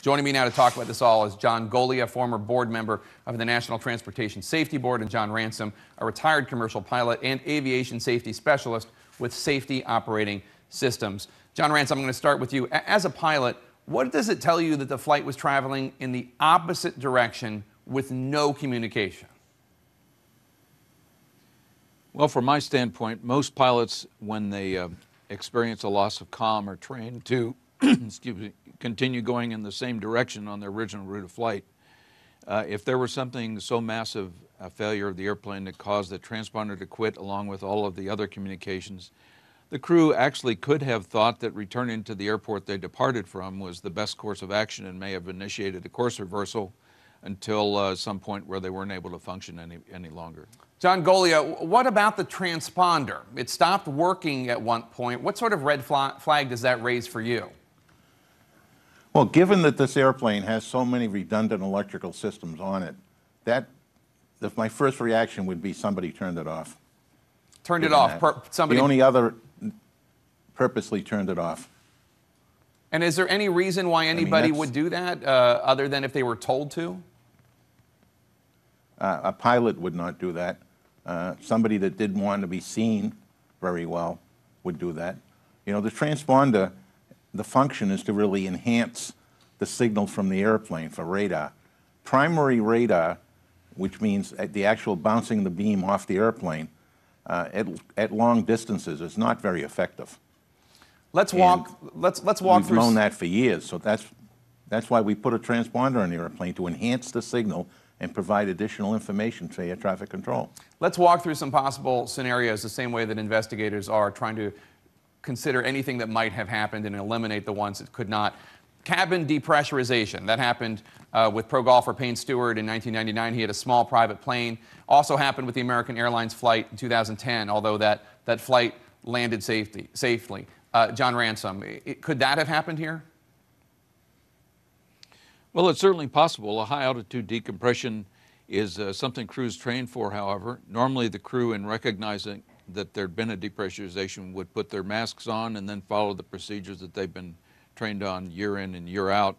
Joining me now to talk about this all is John Goglia, former board member of the National Transportation Safety Board, and John Ransom, a retired commercial pilot and aviation safety specialist with Safety Operating Systems. John Ransom, I'm going to start with you. As a pilot, what does it tell you that the flight was traveling in the opposite direction with no communication? Well, from my standpoint, most pilots, when they experience a loss of comm, are trained to excuse me, continue going in the same direction on their original route of flight. If there was something so massive, a failure of the airplane that caused the transponder to quit along with all of the other communications, the crew actually could have thought that returning to the airport they departed from was the best course of action and may have initiated a course reversal until some point where they weren't able to function any longer. John Goglia, what about the transponder? It stopped working at one point. What sort of red flag does that raise for you? Well, given that this airplane has so many redundant electrical systems on it, my first reaction would be somebody turned it off. Turned it off? The only other purposely turned it off. And is there any reason why anybody would do that other than if they were told to? A pilot would not do that. Somebody that didn't want to be seen very well would do that. You know, the transponder, the function is to really enhance the signal from the airplane for radar. Primary radar, which means the actual bouncing the beam off the airplane at long distances, is not very effective. Let's walk through. We've known that for years, so that's why we put a transponder on the airplane, to enhance the signal and provide additional information to air traffic control. Let's walk through some possible scenarios the same way that investigators are trying to consider anything that might have happened and eliminate the ones that could not. Cabin depressurization. That happened with pro golfer Payne Stewart in 1999. He had a small private plane. Also happened with the American Airlines flight in 2010, although that flight landed safely. John Ransom, could that have happened here? Well, it's certainly possible. A high-altitude decompression is something crews train for, however. Normally, the crew, in recognizing that there'd been a depressurization, would put their masks on and then follow the procedures that they've been trained on year in and year out.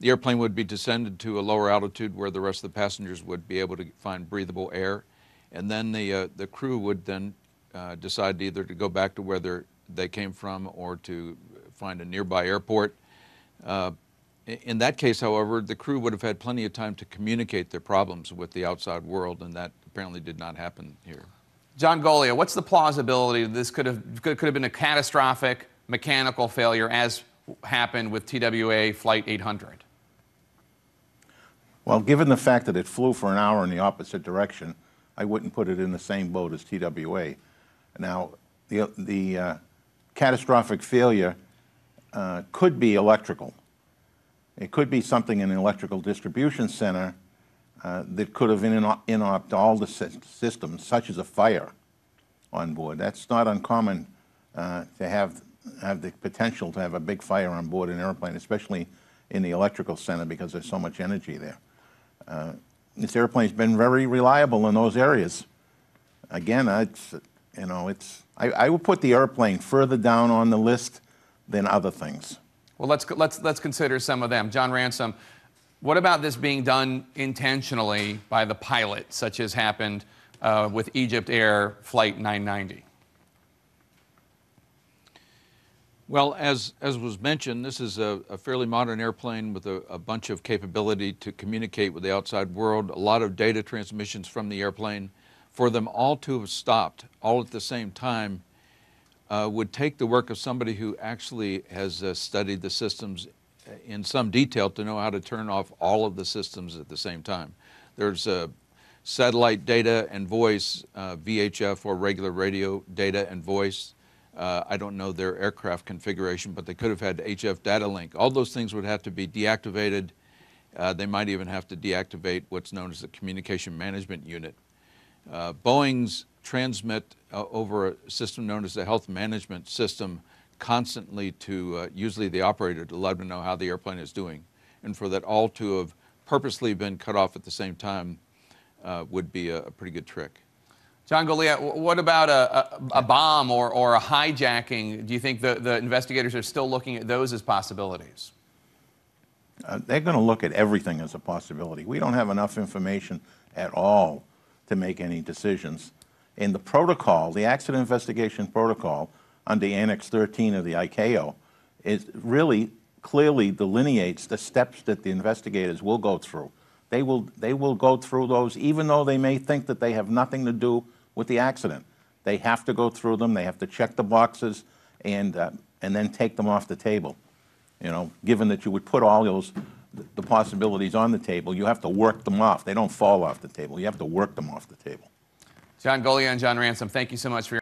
The airplane would be descended to a lower altitude where the rest of the passengers would be able to find breathable air. And then the crew would then decide either to go back to where they came from or to find a nearby airport. In that case, however, the crew would have had plenty of time to communicate their problems with the outside world, and that apparently did not happen here. John Goglia, what's the plausibility that this could have been a catastrophic mechanical failure, as happened with TWA Flight 800? Well, given the fact that it flew for an hour in the opposite direction, I wouldn't put it in the same boat as TWA. Now, the catastrophic failure could be electrical. It could be something in the electrical distribution center that could have in-opt all the systems, such as a fire on board. That's not uncommon to have the potential to have a big fire on board an airplane, especially in the electrical center, because there's so much energy there. This airplane's been very reliable in those areas. Again, I would put the airplane further down on the list than other things. Well, let's consider some of them. John Ransom, what about this being done intentionally by the pilot, such as happened with Egypt Air Flight 990? Well, as was mentioned, this is a fairly modern airplane with a bunch of capability to communicate with the outside world, a lot of data transmissions from the airplane. For them all to have stopped all at the same time would take the work of somebody who actually has studied the systems in some detail to know how to turn off all of the systems at the same time. There's satellite data and voice, VHF or regular radio data and voice. I don't know their aircraft configuration, but they could have had HF data link. All those things would have to be deactivated. They might even have to deactivate what's known as the communication management unit. Boeing's transmit over a system known as the health management system constantly to usually the operator to let them know how the airplane is doing. And for that all to have purposely been cut off at the same time would be a pretty good trick. John Goglia, what about a bomb or a hijacking? Do you think the investigators are still looking at those as possibilities? They're going to look at everything as a possibility. We don't have enough information at all to make any decisions. And the protocol, the accident investigation protocol under Annex 13 of the ICAO, is really clearly delineates the steps that the investigators will go through. They will go through those even though they may think that they have nothing to do with the accident. They have to go through them, they have to check the boxes, and then take them off the table. You know, given that you would put all the possibilities on the table, you have to work them off. They don't fall off the table. You have to work them off the table. John Goglia and John Ransom, thank you so much for your